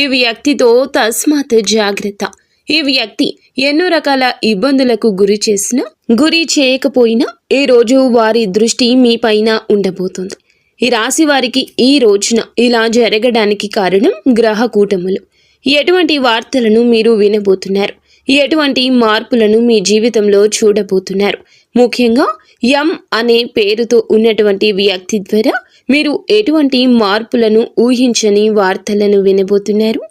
ఈ వ్యక్తితో తస్మాత్ జాగ్రత్త. ఈ వ్యక్తి ఎన్నో రకాల ఇబ్బందులకు గురి చేయకపోయినా ఈ రోజు వారి దృష్టి మీ పైన ఉండబోతుంది. ఈ రాశి వారికి ఈ రోజున ఇలా జరగడానికి కారణం గ్రహ కూటములు. ఎటువంటి వార్తలను మీరు వినబోతున్నారు, ఎటువంటి మార్పులను మీ జీవితంలో చూడబోతున్నారు, ముఖ్యంగా ఎం అనే పేరుతో ఉన్నటువంటి వ్యక్తి ద్వారా మీరు ఎటువంటి మార్పులను ఊహించని వార్తలను వినబోతున్నారు,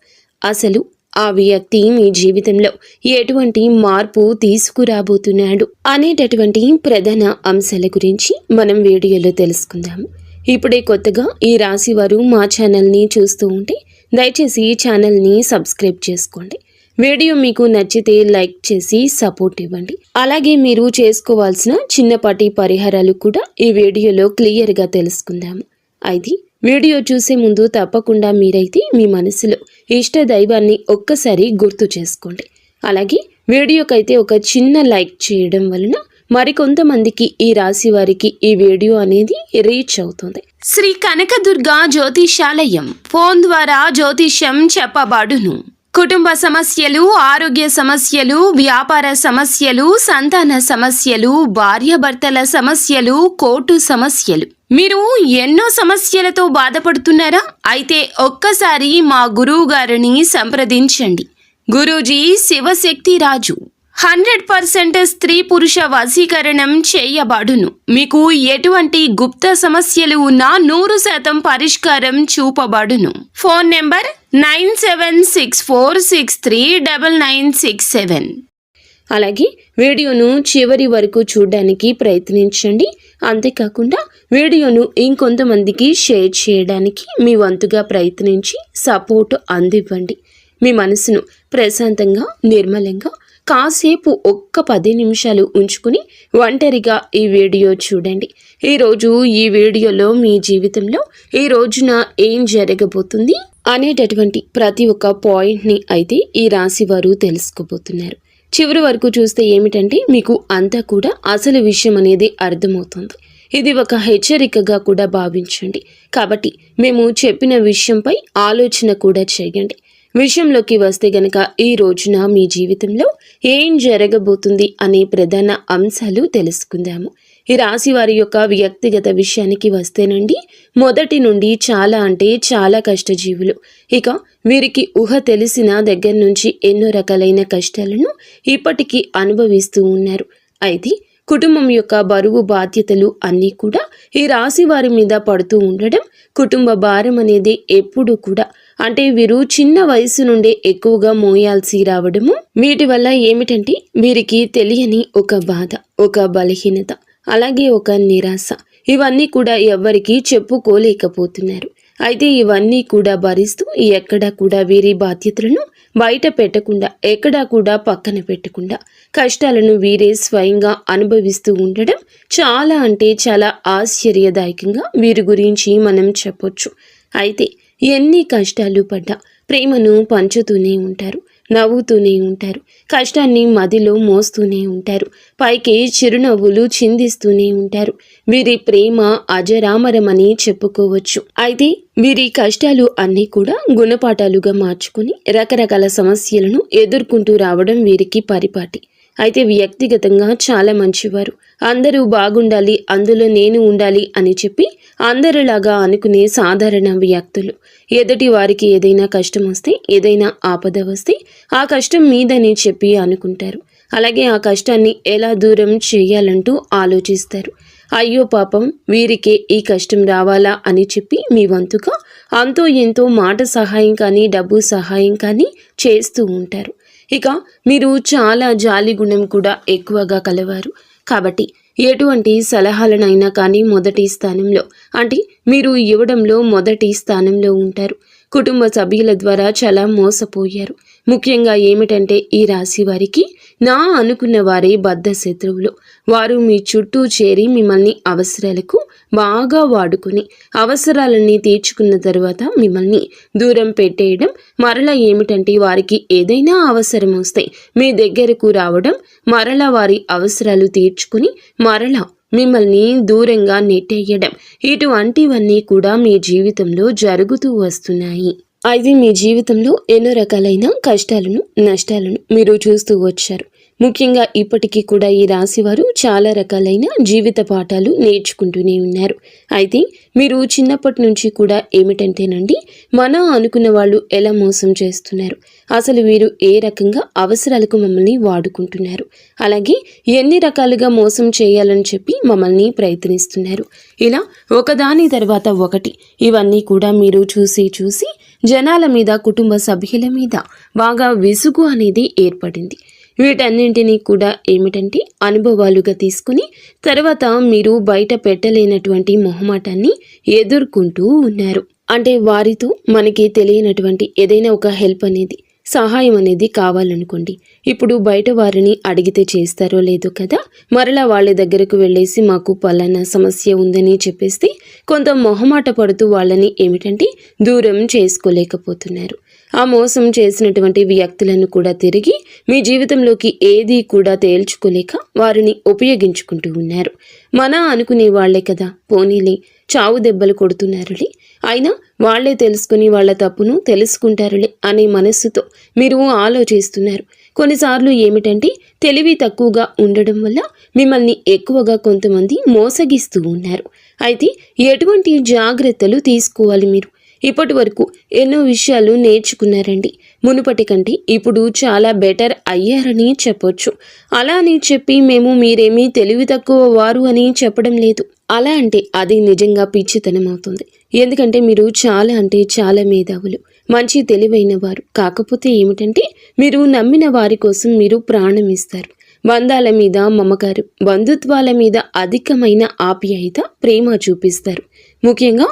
అసలు ఆ వ్యక్తి మీ జీవితంలో ఎటువంటి మార్పు తీసుకురాబోతున్నాడు అనేటటువంటి ప్రధాన అంశాల గురించి మనం వీడియోలో తెలుసుకుందాము. ఇప్పుడే కొత్తగా ఈ రాశి వారు మా ఛానల్ని చూస్తూ ఉంటే దయచేసి ఈ ఛానల్ని సబ్స్క్రైబ్ చేసుకోండి. వీడియో మీకు నచ్చితే లైక్ చేసి సపోర్ట్ ఇవ్వండి. అలాగే మీరు చేసుకోవాల్సిన చిన్నపాటి పరిహారాలు కూడా ఈ వీడియోలో క్లియర్గా తెలుసుకుందాము. అయితే వీడియో చూసే ముందు తప్పకుండా మీరైతే మీ మనసులో ఇష్ట దైవాన్ని ఒక్కసారి గుర్తు చేసుకోండి. అలాగే వీడియోకైతే ఒక చిన్న లైక్ చేయడం వలన మరికొంతమందికి ఈ రాశి వారికి ఈ వీడియో అనేది రీచ్ అవుతుంది. శ్రీ కనకదుర్గా జ్యోతిషాలయం. ఫోన్ ద్వారా జ్యోతిష్యం చెప్పబడును. కుటుంబ సమస్యలు, ఆరోగ్య సమస్యలు, వ్యాపార సమస్యలు, సంతాన సమస్యలు, భార్యాభర్తల సమస్యలు, కోర్టు సమస్యలు. మీరు ఎన్నో సమస్యలతో బాధపడుతున్నారా? అయితే ఒక్కసారి మా గురువు గారిని సంప్రదించండి. గురూజీ శివశక్తి రాజు 100% స్త్రీ పురుష వశీకరణం చేయబడును. మీకు ఎటువంటి గుప్త సమస్యలు ఉన్నా 100% పరిష్కారం చూపబడును. Phone number 9764639967. అలాగే వీడియోను చివరి వరకు చూడడానికి ప్రయత్నించండి. అంతేకాకుండా వీడియోను ఇంకొంతమందికి షేర్ చేయడానికి మీ వంతుగా ప్రయత్నించి సపోర్ట్ అందివ్వండి. మీ మనసును ప్రశాంతంగా, నిర్మలంగా కాసేపు ఒక్క 10 నిమిషాలు ఉంచుకుని ఒంటరిగా ఈ వీడియో చూడండి. ఈరోజు ఈ వీడియోలో మీ జీవితంలో ఈ రోజున ఏం జరగబోతుంది అనేటటువంటి ప్రతి ఒక్క పాయింట్ని అయితే ఈ రాశి వారు తెలుసుకోబోతున్నారు. చివరి వరకు చూస్తే ఏమిటంటే మీకు అంతా కూడా అసలు విషయం అనేది అర్థమవుతుంది. ఇది ఒక హెచ్చరికగా కూడా భావించండి. కాబట్టి మేము చెప్పిన విషయంపై ఆలోచన కూడా చేయండి. విషయంలోకి వస్తే గనక ఈ రోజున మీ జీవితంలో ఏం జరగబోతుంది అనే ప్రధాన అంశాలు తెలుసుకుందాము. ఈ రాశి వారి యొక్క వ్యక్తిగత విషయానికి వస్తేనండి, మొదటి నుండి చాలా అంటే చాలా కష్టజీవులు. ఇక వీరికి ఊహ తెలిసిన దగ్గర నుంచి ఎన్నో రకాలైన కష్టాలను ఇప్పటికీ అనుభవిస్తూ ఉన్నారు. అయితే కుటుంబం యొక్క బరువు బాధ్యతలు అన్నీ కూడా ఈ రాశి వారి మీద పడుతూ ఉండడం, కుటుంబ భారం అనేది ఎప్పుడు కూడా అంటే వీరు చిన్న వయసు నుండే ఎక్కువగా మోయాల్సి రావడము, వీటి వల్ల ఏమిటంటే వీరికి తెలియని ఒక బాధ, ఒక బలహీనత, అలాగే ఒక నిరాశ, ఇవన్నీ కూడా ఎవ్వరికీ చెప్పుకోలేకపోతున్నారు. అయితే ఇవన్నీ కూడా భరిస్తూ ఎక్కడా కూడా వీరి బాధ్యతలను బయట పెట్టకుండా, ఎక్కడా కూడా పక్కన పెట్టకుండా కష్టాలను వీరే స్వయంగా అనుభవిస్తూ ఉండడం చాలా అంటే చాలా ఆశ్చర్యదాయకంగా వీరి గురించి మనం చెప్పొచ్చు. అయితే ఎన్ని కష్టాలు పడ్డా ప్రేమను పంచుతూనే ఉంటారు, నవ్వుతూనే ఉంటారు, కష్టాన్ని మదిలో మోస్తూనే ఉంటారు, పైకి చిరునవ్వులు చిందిస్తూనే ఉంటారు. వీరి ప్రేమ అజరామరమని చెప్పుకోవచ్చు. అయితే వీరి కష్టాలు అన్నీ కూడా గుణపాఠాలుగా మార్చుకుని రకరకాల సమస్యలను ఎదుర్కొంటూ రావడం వీరికి పరిపాటి. అయితే వ్యక్తిగతంగా చాలా మంచివారు. అందరూ బాగుండాలి, అందులో నేను ఉండాలి అని చెప్పి అందరిలాగా అనుకునే సాధారణ వ్యక్తులు. ఎదుటి వారికి ఏదైనా కష్టం వస్తే, ఏదైనా ఆపద వస్తే ఆ కష్టం మీదని చెప్పి అనుకుంటారు. అలాగే ఆ కష్టాన్ని ఎలా దూరం చేయాలంటూ ఆలోచిస్తారు. అయ్యో పాపం వీరికే ఈ కష్టం రావాలా అని చెప్పి మీ వంతుగా అంతో ఎంతో మాట సహాయం కానీ, డబ్బు సహాయం కానీ చేస్తూ ఉంటారు. ఇక మీరు చాలా జాలి గుణం కూడా ఎక్కువగా కలవారు. కాబట్టి ఎటువంటి సలహాలనైనా కానీ మొదటి స్థానంలో అంటే మీరు ఇవ్వడంలో మొదటి స్థానంలో ఉంటారు. కుటుంబ సభ్యుల ద్వారా చాలా మోసపోయారు. ముఖ్యంగా ఏమిటంటే ఈ రాశి వారికి నా అనుకున్న వారే బద్ధ శత్రువులు. వారు మీ చుట్టూ చేరి మిమ్మల్ని అవసరాలకు బాగా వాడుకొని అవసరాలన్నీ తీర్చుకున్న తర్వాత మిమ్మల్ని దూరం పెట్టేయడం, మరలా ఏమిటంటే వారికి ఏదైనా అవసరం వస్తే మీ దగ్గరకు రావడం, మరలా వారి అవసరాలు తీర్చుకుని మరలా మిమ్మల్ని దూరంగా నెట్టేయడం, ఇటువంటివన్నీ కూడా మీ జీవితంలో జరుగుతూ వస్తున్నాయి. అయితే మీ జీవితంలో ఎన్నో రకాలైన కష్టాలను, నష్టాలను మీరు చూస్తూ వచ్చారు. ముఖ్యంగా ఇప్పటికీ కూడా ఈ రాశివారు చాలా రకాలైన జీవిత పాఠాలు నేర్చుకుంటూనే ఉన్నారు. అయితే మీరు చిన్నప్పటి నుంచి కూడా ఏమిటంటేనండి, అనుకున్న వాళ్ళు ఎలా మోసం చేస్తున్నారు, అసలు వీరు ఏ రకంగా అవసరాలకు మమ్మల్ని వాడుకుంటున్నారు, అలాగే ఎన్ని రకాలుగా మోసం చేయాలని చెప్పి మమ్మల్ని ప్రయత్నిస్తున్నారు, ఇలా ఒకదాని తర్వాత ఒకటి ఇవన్నీ కూడా మీరు చూసి జనాల మీద, కుటుంబ సభ్యుల మీద బాగా విసుగు అనేది ఏర్పడింది. వీటన్నింటినీ కూడా ఏమిటంటే అనుభవాలుగా తీసుకుని తర్వాత మీరు బయట పెట్టలేనటువంటి మొహమాటాన్ని ఎదుర్కొంటూ ఉన్నారు. అంటే వారితో మనకి తెలియనటువంటి ఏదైనా ఒక హెల్ప్ అనేది, సహాయం అనేది కావాలనుకోండి, ఇప్పుడు బయట వారిని అడిగితే చేస్తారో లేదో కదా, మరలా వాళ్ళ దగ్గరకు వెళ్ళేసి మాకు పలానా సమస్య ఉందని చెప్పేస్తే కొంత మొహమాట పడుతూ వాళ్ళని ఏమిటంటే దూరం చేసుకోలేకపోతున్నారు. ఆ మోసం చేసినటువంటి వ్యక్తులను కూడా తిరిగి మీ జీవితంలోకి ఏది కూడా తేల్చుకోలేక వారిని ఉపయోగించుకుంటూ ఉన్నారు. అనుకునే వాళ్లే కదా, పోనీలే చావు దెబ్బలు కొడుతున్నారులే, అయినా వాళ్లే తెలుసుకుని వాళ్ళ తప్పును తెలుసుకుంటారులే అనే మనస్సుతో మీరు ఆలోచిస్తున్నారు. కొన్నిసార్లు ఏమిటంటే తెలివి తక్కువగా ఉండడం వల్ల మిమ్మల్ని ఎక్కువగా కొంతమంది మోసగిస్తూ ఉన్నారు. అయితే ఎటువంటి జాగ్రత్తలు తీసుకోవాలి మీరు? ఇప్పటి వరకు ఎన్నో విషయాలు నేర్చుకున్నారండి. మునుపటి కంటే ఇప్పుడు చాలా బెటర్ అయ్యారని చెప్పొచ్చు. అలా అని చెప్పి మేము మీరేమీ తెలివి తక్కువ వారు అని చెప్పడం లేదు. అలా అంటే అది నిజంగా పిచ్చితనం అవుతుంది. ఎందుకంటే మీరు చాలా మేధావులు, మంచి తెలివైన వారు. కాకపోతే ఏమిటంటే మీరు నమ్మిన వారి కోసం మీరు ప్రాణం ఇస్తారు. బంధాల మీద మమకారం, బంధుత్వాల మీద అధికమైన ఆప్యాయత, ప్రేమ చూపిస్తారు. ముఖ్యంగా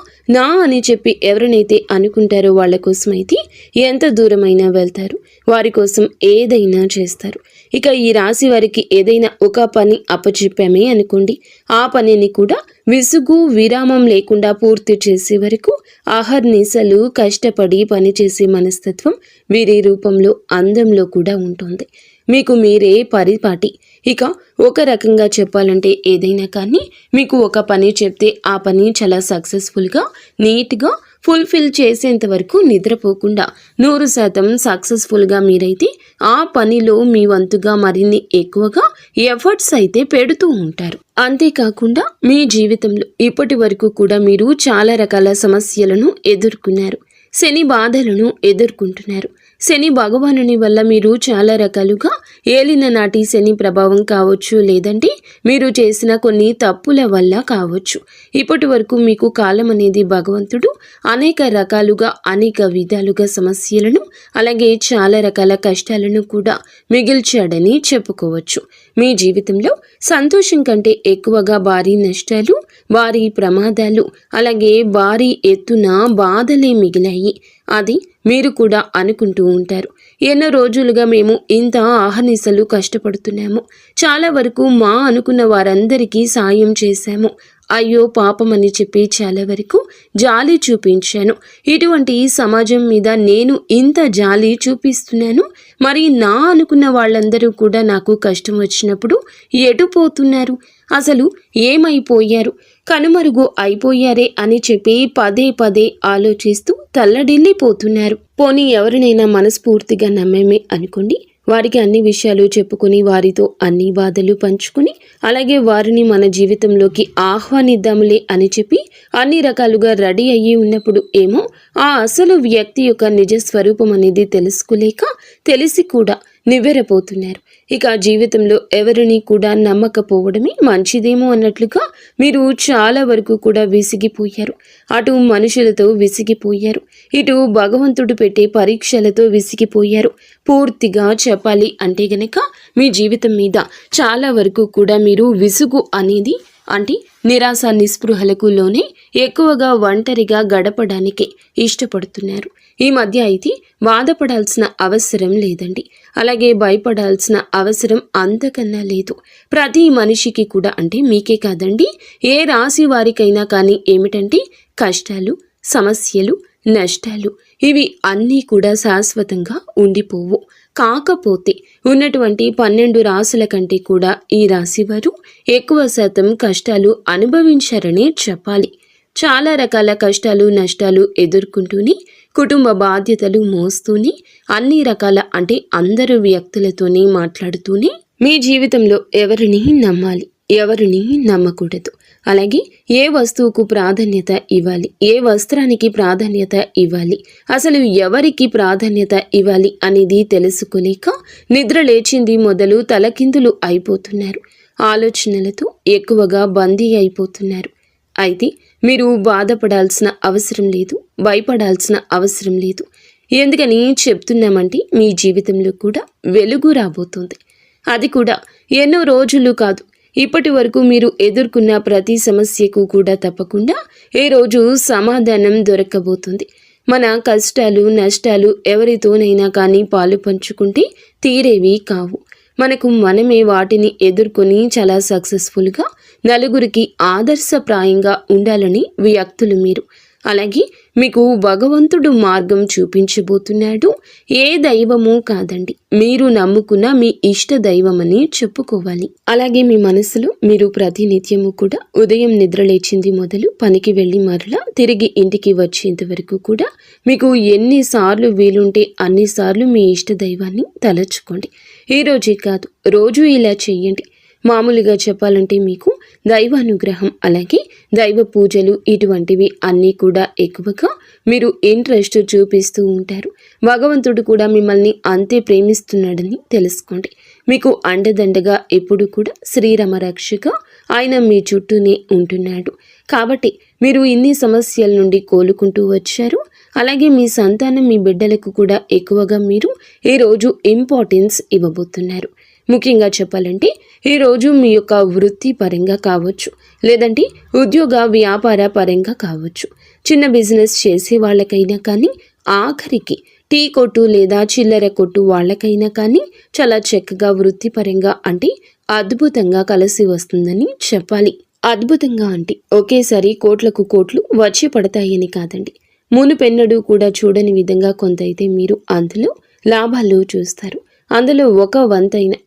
అని చెప్పి ఎవరినైతే అనుకుంటారో వాళ్ళ కోసమైతే ఎంత దూరమైనా వెళ్తారు, వారి కోసం ఏదైనా చేస్తారు. ఇక ఈ రాశి వారికి ఏదైనా ఒక పని అప్పచెప్పామే అనుకోండి, ఆ పనిని కూడా విసుగు విరామం లేకుండా పూర్తి చేసే వరకు అహర్నిశలు కష్టపడి పనిచేసే మనస్తత్వం వీరి రూపంలో, అందంలో కూడా ఉంటుంది. మీకు మీరే పరిపాటి. ఇక ఒక రకంగా చెప్పాలంటే ఏదైనా కానీ మీకు ఒక పని చెప్తే ఆ పని చాలా సక్సెస్ఫుల్గా, నీట్గా ఫుల్ఫిల్ చేసేంత వరకు నిద్రపోకుండా 100% సక్సెస్ఫుల్గా మీరైతే ఆ పనిలో మీ వంతుగా మరిన్ని ఎక్కువగా ఎఫర్ట్స్ అయితే పెడుతూ ఉంటారు. అంతేకాకుండా మీ జీవితంలో ఇప్పటి వరకు కూడా మీరు చాలా రకాల సమస్యలను ఎదుర్కొన్నారు, శని బాధలను ఎదుర్కొంటున్నారు. శని భగవానుని వల్ల మీరు చాలా రకాలుగా ఏలిన నాటి శని ప్రభావం కావచ్చు, లేదంటే మీరు చేసిన కొన్ని తప్పుల వల్ల కావచ్చు. ఇప్పటి వరకు మీకు కాలం అనేది భగవంతుడు అనేక రకాలుగా, అనేక విధాలుగా సమస్యలను, అలాగే చాలా రకాల కష్టాలను కూడా మిగిల్చాడని చెప్పుకోవచ్చు. మీ జీవితంలో సంతోషం కంటే ఎక్కువగా భారీ నష్టాలు, భారీ ప్రమాదాలు, అలాగే భారీ ఎత్తున బాధలే మిగిలాయి. అది మీరు కూడా అనుకుంటూ ఉంటారు. ఎన్నో రోజులుగా మేము ఇంత ఆహర్నిశలు కష్టపడుతున్నాము, చాలా వరకు అనుకున్న వారందరికీ సాయం చేశాము, అయ్యో పాపం అని చెప్పి చాలా వరకు జాలి చూపించాను. ఇటువంటి సమాజం మీద నేను ఇంత జాలి చూపిస్తున్నాను, మరి అనుకున్న వాళ్ళందరూ కూడా నాకు కష్టం వచ్చినప్పుడు ఎటు పోతున్నారు, అసలు ఏమైపోయారు, కనుమరుగు అయిపోయారే అని చెప్పి పదే ఆలోచిస్తూ తల్లడిల్లిపోతున్నారు. పోనీ ఎవరినైనా మనస్ఫూర్తిగా నమ్మేమే అనుకోండి, వారికి అన్ని విషయాలు చెప్పుకుని వారితో అన్ని బాధలు పంచుకుని అలాగే వారిని మన జీవితంలోకి ఆహ్వానిద్దాములే అని చెప్పి అన్ని రకాలుగా రెడీ అయ్యి ఉన్నప్పుడు ఏమో ఆ అసలు వ్యక్తి యొక్క నిజ స్వరూపం అనేది తెలుసుకోలేక తెలిసి కూడా నివ్వెరపోతున్నారు. ఇక జీవితంలో ఎవరిని కూడా నమ్మకపోవడమే మంచిదేమో అన్నట్లుగా మీరు చాలా వరకు కూడా విసిగిపోయారు. అటు మనుషులతో విసిగిపోయారు, ఇటు భగవంతుడు పెట్టే పరీక్షలతో విసిగిపోయారు. పూర్తిగా చెప్పాలి అంటే గనక మీ జీవితం మీద చాలా వరకు కూడా మీరు విసుగు అనేది అంటే నిరాశ నిస్పృహలకు లోనే ఎక్కువగా ఒంటరిగా గడపడానికి ఇష్టపడుతున్నారు. ఈ మధ్య అయితే బాధపడాల్సిన అవసరం లేదండి, అలాగే భయపడాల్సిన అవసరం అంతకన్నా లేదు. ప్రతి మనిషికి కూడా అంటే మీకే కాదండి, ఏ రాశి వారికైనా కానీ ఏమిటంటే కష్టాలు, సమస్యలు, నష్టాలు ఇవి అన్నీ కూడా శాశ్వతంగా ఉండిపోవు. కాకపోతే ఉన్నటువంటి 12 రాశుల కంటే కూడా ఈ రాశి వారు ఎక్కువ శాతం కష్టాలు అనుభవించారనే చెప్పాలి. చాలా రకాల కష్టాలు, నష్టాలు ఎదుర్కొంటూనే కుటుంబ బాధ్యతలు మోస్తూనే అన్ని రకాల అంటే అందరు వ్యక్తులతోనే మాట్లాడుతూనే మీ జీవితంలో ఎవరిని నమ్మాలి, ఎవరిని నమ్మకూడదు, అలాగే ఏ వస్తువుకు ప్రాధాన్యత ఇవ్వాలి, ఏ వస్త్రానికి ప్రాధాన్యత ఇవ్వాలి, అసలు ఎవరికి ప్రాధాన్యత ఇవ్వాలి అనేది తెలుసుకోలేక నిద్ర లేచింది మొదలు తలకిందులు అయిపోతున్నారు. ఆలోచనలతో ఎక్కువగా బందీ అయిపోతున్నారు. అయితే మీరు బాధపడాల్సిన అవసరం లేదు, భయపడాల్సిన అవసరం లేదు. ఎందుకని చెప్తున్నామంటే మీ జీవితంలో కూడా వెలుగు రాబోతుంది. అది కూడా ఎన్నో రోజులు కాదు, ఇప్పటి వరకు మీరు ఎదుర్కొన్న ప్రతి సమస్యకు కూడా తప్పకుండా ఏ రోజు సమాధానం దొరకబోతుంది. మన కష్టాలు నష్టాలు ఎవరితోనైనా కానీ పాలు పంచుకుంటే తీరేవి కావు. మనకు మనమే వాటిని ఎదుర్కొని చాలా సక్సెస్ఫుల్గా నలుగురికి ఆదర్శప్రాయంగా ఉండాలని వ్యక్తులు మీరు. అలాగే మీకు భగవంతుడు మార్గం చూపించబోతున్నాడు. ఏ దైవమూ కాదండి, మీరు నమ్ముకున్న మీ ఇష్ట దైవమని చెప్పుకోవాలి. అలాగే మీ మనసులో మీరు ప్రతినిత్యము కూడా ఉదయం నిద్రలేచింది మొదలు పనికి వెళ్ళి మరలా తిరిగి ఇంటికి వచ్చేంత వరకు కూడా మీకు ఎన్నిసార్లు వీలుంటే అన్నిసార్లు మీ ఇష్ట దైవాన్ని తలచుకోండి. ఈ రోజే కాదు, రోజు ఇలా చెయ్యండి. మామూలుగా చెప్పాలంటే మీకు దైవానుగ్రహం అలాగే దైవ పూజలు ఇటువంటివి అన్నీ కూడా ఎక్కువగా మీరు ఇంట్రెస్ట్ చూపిస్తూ ఉంటారు. భగవంతుడు కూడా మిమ్మల్ని అంతే ప్రేమిస్తున్నాడని తెలుసుకోండి. మీకు అండదండగా ఎప్పుడు కూడా శ్రీరామ రక్షగా ఆయన మీ చుట్టూనే ఉంటున్నాడు. కాబట్టి మీరు ఇన్ని సమస్యల నుండి కోలుకుంటూ వచ్చారు. అలాగే మీ సంతానం మీ బిడ్డలకు కూడా ఎక్కువగా మీరు ఈరోజు ఇంపార్టెన్స్ ఇవ్వబోతున్నారు. ముఖ్యంగా చెప్పాలంటే ఈరోజు మీ యొక్క వృత్తి పరంగా కావచ్చు, లేదంటే ఉద్యోగ వ్యాపార పరంగా కావచ్చు, చిన్న బిజినెస్ చేసే వాళ్ళకైనా కానీ, ఆఖరికి టీ కొట్టు లేదా చిల్లర కొట్టు వాళ్ళకైనా కానీ చాలా చక్కగా వృత్తిపరంగా అంటే అద్భుతంగా కలిసి వస్తుందని చెప్పాలి. అద్భుతంగా అంటే ఒకేసారి కోట్లకు కోట్లు వచ్చి పడతాయని కాదండి. మునుపెన్నడూ కూడా చూడని విధంగా కొంతైతే మీరు అందులో లాభాలు చూస్తారు. అందులో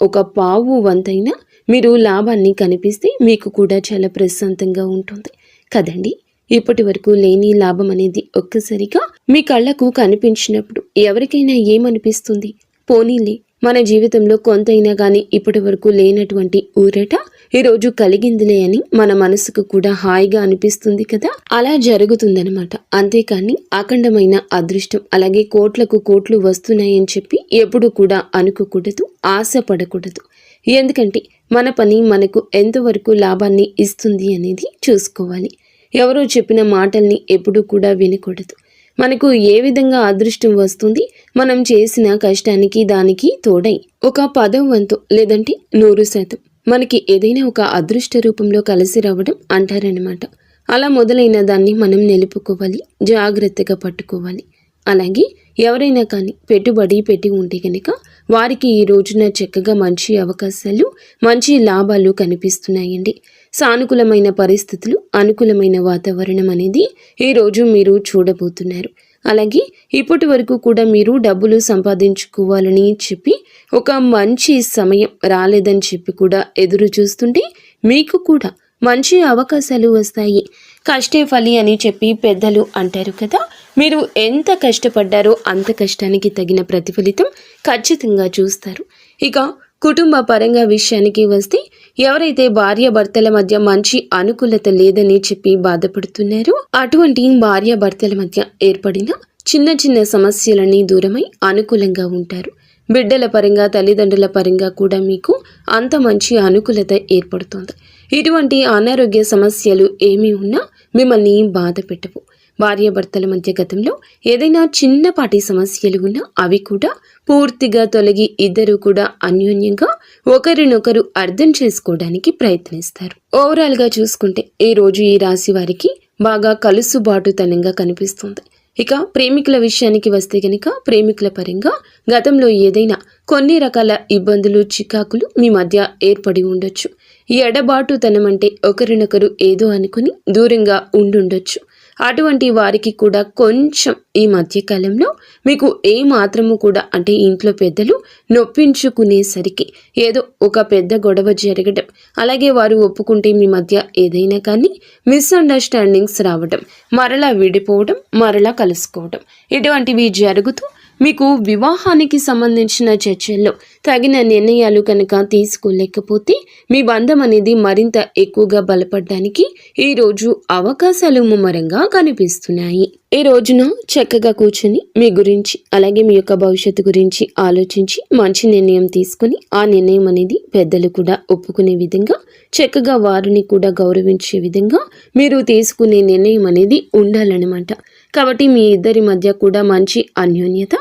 ఒక పావు వంతైనా మీరు లాభాన్ని కనిపిస్తే మీకు కూడా చాలా ప్రశాంతంగా ఉంటుంది కదండి. ఇప్పటి వరకు లేని లాభం అనేది ఒక్కసారిగా మీ కళ్ళకు కనిపించినప్పుడు ఎవరికైనా ఏమనిపిస్తుంది? పోనీలే, మన జీవితంలో కొంతైనా కానీ ఇప్పటి వరకు లేనటువంటి ఊరట ఈరోజు కలిగిందిలే అని మన మనసుకు కూడా హాయిగా అనిపిస్తుంది కదా. అలా జరుగుతుందనమాట. అంతేకాని అఖండమైన అదృష్టం అలాగే కోట్లకు కోట్లు వస్తున్నాయని చెప్పి ఎప్పుడు కూడా అనుకోకూడదు, ఆశపడకూడదు. ఎందుకంటే మన పని మనకు ఎంతవరకు లాభాన్ని ఇస్తుంది అనేది చూసుకోవాలి. ఎవరో చెప్పిన మాటల్ని ఎప్పుడు కూడా వినకూడదు. మనకు ఏ విధంగా అదృష్టం వస్తుంది? మనం చేసిన కష్టానికి దానికి తోడై ఒక 10వ వంతు లేదంటే 100% మనకి ఏదైనా ఒక అదృష్ట రూపంలో కలిసి రావడం అంటారనమాట. అలా మొదలైన దాన్ని మనం నిలుపుకోవాలి, జాగ్రత్తగా పట్టుకోవాలి. అలాగే ఎవరైనా కానీ పెట్టుబడి పెట్టి ఉంటే కనుక వారికి ఈ రోజున చక్కగా మంచి అవకాశాలు, మంచి లాభాలు కనిపిస్తున్నాయండి. సానుకూలమైన పరిస్థితులు, అనుకూలమైన వాతావరణం అనేది ఈరోజు మీరు చూడబోతున్నారు. అలాగే ఇప్పటి వరకు కూడా మీరు డబ్బులు సంపాదించుకోవాలని చెప్పి ఒక మంచి సమయం రాలేదని చెప్పి కూడా ఎదురు చూస్తుంటే మీకు కూడా మంచి అవకాశాలు వస్తాయి. కష్టే ఫలి అని చెప్పి పెద్దలు అంటారు కదా. మీరు ఎంత కష్టపడ్డారో అంత కష్టానికి తగిన ప్రతిఫలితం ఖచ్చితంగా చూస్తారు. ఇక కుటుంబ పరంగా విషయానికి వస్తే ఎవరైతే భార్యాభర్తల మధ్య మంచి అనుకూలత లేదని చెప్పి బాధపడుతున్నారో అటువంటి భార్యాభర్తల మధ్య ఏర్పడిన చిన్న చిన్న సమస్యలన్నీ దూరమై అనుకూలంగా ఉంటారు. బిడ్డల పరంగా తల్లిదండ్రుల పరంగా కూడా మీకు అంత మంచి అనుకూలత ఏర్పడుతుంది. ఇటువంటి అనారోగ్య సమస్యలు ఏమీ ఉన్నా మిమ్మల్ని బాధ పెట్టవు. భార్యాభర్తల మధ్య గతంలో ఏదైనా చిన్నపాటి సమస్యలు ఉన్నా అవి కూడా పూర్తిగా తొలగి ఇద్దరు కూడా అన్యోన్యంగా ఒకరినొకరు అర్థం చేసుకోవడానికి ప్రయత్నిస్తారు. ఓవరాల్గా చూసుకుంటే ఈ రోజు ఈ రాశి వారికి బాగా కలుసుబాటుతనంగా కనిపిస్తుంది. ఇక ప్రేమికుల విషయానికి వస్తే గనక ప్రేమికుల పరంగా గతంలో ఏదైనా కొన్ని రకాల ఇబ్బందులు, చికాకులు మీ మధ్య ఏర్పడి ఉండొచ్చు. ఈ ఎడబాటుతనం అంటే ఒకరినొకరు ఏదో అనుకుని దూరంగా ఉండుండొచ్చు. అటువంటి వారికి కూడా కొంచెం ఈ మధ్యకాలంలో మీకు ఏ మాత్రము కూడా అంటే ఇంట్లో పెద్దలు నొప్పించుకునేసరికి ఏదో ఒక పెద్ద గొడవ జరగడం, అలాగే వారు ఒప్పుకుంటే మీ మధ్య ఏదైనా కానీ మిస్అండర్స్టాండింగ్స్ రావడం, మరలా విడిపోవడం, మరలా కలుసుకోవడం ఇటువంటివి జరుగుతూ మీకు వివాహానికి సంబంధించిన చర్చల్లో తగిన నిర్ణయాలు కనుక తీసుకోలేకపోతే మీ బంధం అనేది మరింత ఎక్కువగా బలపడడానికి ఈరోజు అవకాశాలు ముమ్మరంగా కనిపిస్తున్నాయి. ఈ రోజున చక్కగా కూర్చుని మీ గురించి అలాగే మీ యొక్క భవిష్యత్తు గురించి ఆలోచించి మంచి నిర్ణయం తీసుకుని ఆ నిర్ణయం అనేది పెద్దలు కూడా ఒప్పుకునే విధంగా, చక్కగా వారిని కూడా గౌరవించే విధంగా మీరు తీసుకునే నిర్ణయం అనేది ఉండాలన్నమాట. కాబట్టి మీ ఇద్దరి మధ్య కూడా మంచి అన్యోన్యత,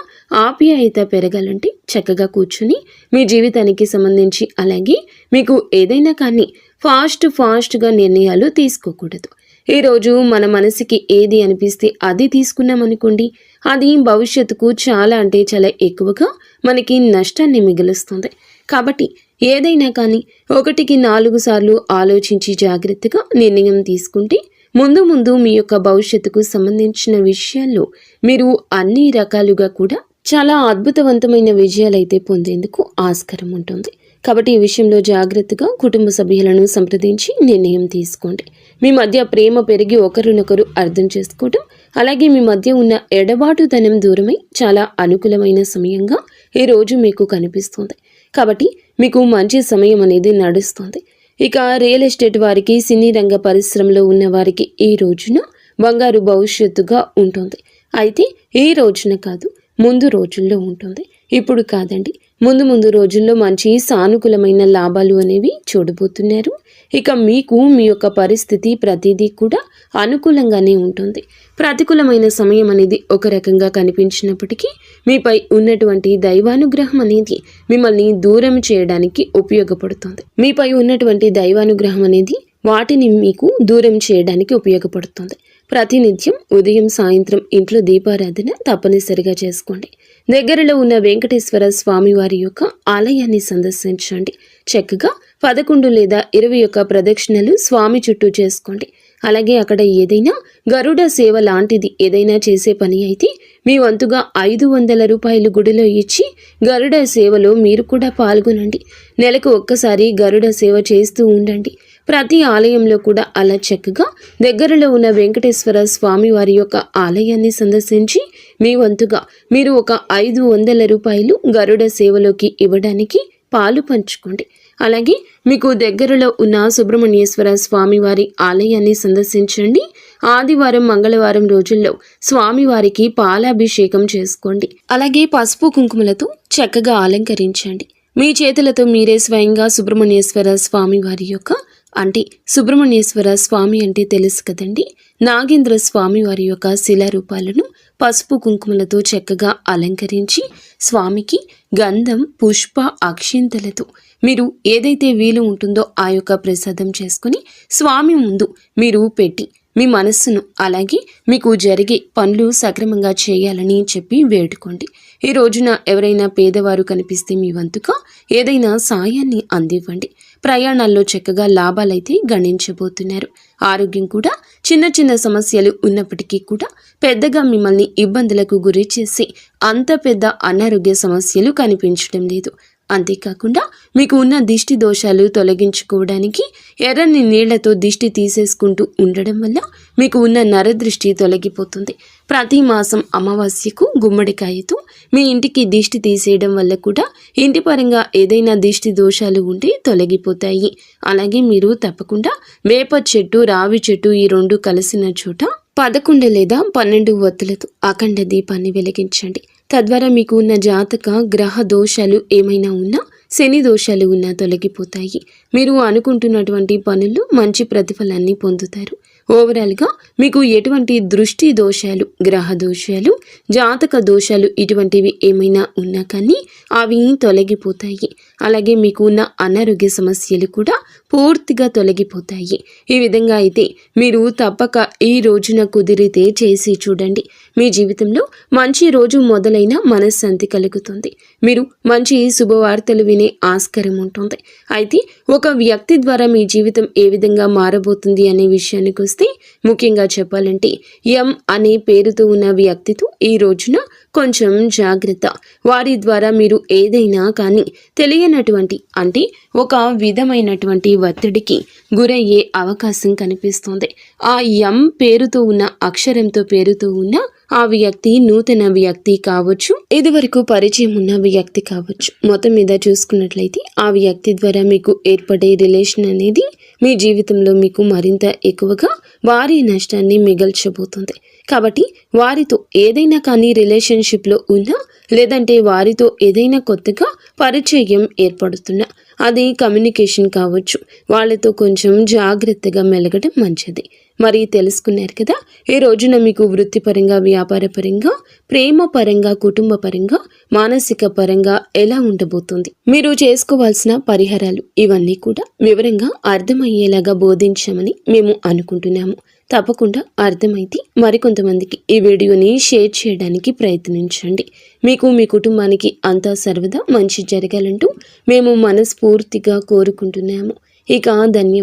ఆప్యాయత పెరగాలంటే చక్కగా కూర్చుని మీ జీవితానికి సంబంధించి అలాగే మీకు ఏదైనా కానీ ఫాస్ట్గా నిర్ణయాలు తీసుకోకూడదు. ఈరోజు మన మనసుకి ఏది అనిపిస్తే అది తీసుకున్నామనుకోండి, అది భవిష్యత్తుకు చాలా అంటే చాలా ఎక్కువగా మనకి నష్టాన్ని మిగులుస్తుంది. కాబట్టి ఏదైనా కానీ 1కి 4 సార్లు ఆలోచించి జాగ్రత్తగా నిర్ణయం తీసుకుంటే ముందు మీ యొక్క భవిష్యత్తుకు సంబంధించిన విషయాల్లో మీరు అన్ని రకాలుగా కూడా చాలా అద్భుతవంతమైన విజయాలైతే పొందేందుకు ఆస్కారం ఉంటుంది. కాబట్టి ఈ విషయంలో జాగ్రత్తగా కుటుంబ సభ్యులను సంప్రదించి నిర్ణయం తీసుకోండి. మీ మధ్య ప్రేమ పెరిగి ఒకరినొకరు అర్థం చేసుకోవడం, అలాగే మీ మధ్య ఉన్న ఎడబాటుతనం దూరమై చాలా అనుకూలమైన సమయంగా ఈరోజు మీకు కనిపిస్తుంది. కాబట్టి మీకు మంచి సమయం అనేది నడుస్తుంది. ఇక రియల్ ఎస్టేట్ వారికి, సినీ రంగ పరిశ్రమలో ఉన్న వారికి ఈ రోజున బంగారు భవిష్యత్తుగా ఉంటుంది. అయితే ఈ రోజున కాదు, ముందు రోజుల్లో ఉంటుంది. ఇప్పుడు కాదండి, ముందు రోజుల్లో మంచి సానుకూలమైన లాభాలు అనేవి చూడబోతున్నారు. ఇక మీకు మీ యొక్క పరిస్థితి ప్రతిదీ కూడా అనుకూలంగానే ఉంటుంది. ప్రతికూలమైన సమయం అనేది ఒక రకంగా కనిపించినప్పటికీ మీపై ఉన్నటువంటి దైవానుగ్రహం అనేది మిమ్మల్ని దూరం చేయడానికి ఉపయోగపడుతుంది. మీపై ఉన్నటువంటి దైవానుగ్రహం అనేది వాటిని మీకు దూరం చేయడానికి ఉపయోగపడుతుంది. ప్రతినిత్యం ఉదయం సాయంత్రం ఇంట్లో దీపారాధన తప్పనిసరిగా చేసుకోండి. దగ్గరలో ఉన్న వెంకటేశ్వర స్వామి వారి యొక్క ఆలయాన్ని సందర్శించండి. చక్కగా 11 లేదా 21 ప్రదక్షిణలు స్వామి చుట్టూ చేసుకోండి. అలాగే అక్కడ ఏదైనా గరుడ సేవ లాంటిది ఏదైనా చేసే పని అయితే మీ వంతుగా 500 రూపాయలు గుడిలో ఇచ్చి గరుడ సేవలో మీరు కూడా పాల్గొనండి. నెలకు ఒక్కసారి గరుడ సేవ చేస్తూ ఉండండి. ప్రతి ఆలయంలో కూడా అలా చక్కగా దగ్గరలో ఉన్న వెంకటేశ్వర స్వామి వారి యొక్క ఆలయాన్ని సందర్శించి మీ వంతుగా మీరు ఒక 500 రూపాయలు గరుడ సేవలోకి ఇవ్వడానికి పాలు పంచుకోండి. అలాగే మీకు దగ్గరలో ఉన్న సుబ్రహ్మణ్యేశ్వర స్వామి వారి ఆలయాన్ని సందర్శించండి. ఆదివారం, మంగళవారం రోజుల్లో స్వామివారికి పాలాభిషేకం చేసుకోండి. అలాగే పసుపు కుంకుమలతో చక్కగా అలంకరించండి. మీ చేతులతో మీరే స్వయంగా సుబ్రహ్మణ్యేశ్వర స్వామి వారి యొక్క అంటే సుబ్రహ్మణ్యేశ్వర స్వామి అంటే తెలుసు కదండి, నాగేంద్ర స్వామి వారి యొక్క శిలారూపాలను పసుపు కుంకుమలతో చక్కగా అలంకరించి స్వామికి గంధం, పుష్ప, అక్షింతలతో మీరు ఏదైతే వీలు ఉంటుందో ఆ యొక్క ప్రసాదం చేసుకుని స్వామి ముందు మీరు పెట్టి మీ మనస్సును అలాగే మీకు జరిగే పనులు సక్రమంగా చేయాలని చెప్పి వేడుకోండి. ఈ రోజున ఎవరైనా పేదవారు కనిపిస్తే మీ వంతుగా ఏదైనా సాయాన్ని అందివ్వండి. ప్రయాణాల్లో చక్కగా లాభాలైతే గణించబోతున్నారు. ఆరోగ్యం కూడా చిన్న సమస్యలు ఉన్నప్పటికీ కూడా పెద్దగా మిమ్మల్ని ఇబ్బందులకు గురి చేసి అంత పెద్ద అనారోగ్య సమస్యలు కనిపించడం లేదు. అంతేకాకుండా మీకు ఉన్న దిష్టి దోషాలు తొలగించుకోవడానికి ఎర్రని నీళ్లతో దిష్టి తీసేసుకుంటూ ఉండడం వల్ల మీకు ఉన్న నరదృష్టి తొలగిపోతుంది. ప్రతి మాసం అమావాస్యకు గుమ్మడికాయతో మీ ఇంటికి దిష్టి తీసేయడం వల్ల కూడా ఇంటి పరంగా ఏదైనా దిష్టి దోషాలు ఉంటే తొలగిపోతాయి. అలాగే మీరు తప్పకుండా వేప చెట్టు, రావి చెట్టు ఈ 2 కలిసిన చోట 11 లేదా 12 ఒత్తులతో అఖండ దీపాన్ని వెలిగించండి. తద్వారా మీకు ఉన్న జాతక గ్రహ దోషాలు ఏమైనా ఉన్నా, శని దోషాలు ఉన్నా తొలగిపోతాయి. మీరు అనుకుంటున్నటువంటి పనుల్లో మంచి ప్రతిఫలాన్ని పొందుతారు. ఓవరాల్గా మీకు ఎటువంటి దృష్టి దోషాలు, గ్రహ దోషాలు, జాతక దోషాలు ఇటువంటివి ఏమైనా ఉన్నా కానీ అవి తొలగిపోతాయి. అలాగే మీకు ఉన్న అనారోగ్య సమస్యలు కూడా పూర్తిగా తొలగిపోతాయి. ఈ విధంగా అయితే మీరు తప్పక ఈ రోజున కుదిరితే చేసి చూడండి. మీ జీవితంలో మంచి రోజు మొదలైన మనశ్శాంతి కలుగుతుంది. మీరు మంచి శుభవార్తలు వినే ఆస్కారం ఉంటుంది. అయితే ఒక వ్యక్తి ద్వారా మీ జీవితం ఏ విధంగా మారబోతుంది అనే విషయానికి వస్తే, ముఖ్యంగా చెప్పాలంటే ఎం అనే పేరుతో ఉన్న వ్యక్తితో ఈ రోజున కొంచెం జాగ్రత్త. వారి ద్వారా మీరు ఏదైనా కానీ తెలియనటువంటి అంటే ఒక విధమైనటువంటి ఒత్తిడికి గురయ్యే అవకాశం కనిపిస్తుంది. ఆ ఎం పేరుతో ఉన్న అక్షరంతో పేరుతో ఉన్న ఆ వ్యక్తి నూతన వ్యక్తి కావచ్చు, ఇదివరకు పరిచయం ఉన్న వ్యక్తి కావచ్చు. మొత్తం మీద చూసుకున్నట్లయితే ఆ వ్యక్తి ద్వారా మీకు ఏర్పడే రిలేషన్ అనేది మీ జీవితంలో మీకు మరింత ఎక్కువగా భారీ నష్టాన్ని మిగల్చబోతుంది. కాబట్టి వారితో ఏదైనా కానీ రిలేషన్షిప్లో ఉన్నా, లేదంటే వారితో ఏదైనా కొత్తగా పరిచయం ఏర్పడుతున్నా, అది కమ్యూనికేషన్ కావచ్చు, వాళ్ళతో కొంచెం జాగ్రత్తగా మెలగడం మంచిది. మరి తెలుసుకున్నారు కదా, ఈ రోజున మీకు వృత్తిపరంగా, వ్యాపార పరంగా, ప్రేమ పరంగా, కుటుంబ పరంగా, మానసిక పరంగా ఎలా ఉండబోతుంది, మీరు చేసుకోవాల్సిన పరిహారాలు ఇవన్నీ కూడా వివరంగా అర్థమయ్యేలాగా బోధించామని మేము అనుకుంటున్నాము. తప్పకుండా అర్థమైతే మరికొంతమందికి ఈ వీడియోని షేర్ చేయడానికి ప్రయత్నించండి. మీకు మీ కుటుంబానికి అంతా సర్వదా మంచి జరగాలంటూ మేము మనస్ఫూర్తిగా కోరుకుంటున్నాము. ఇక ధన్యవాదాలు.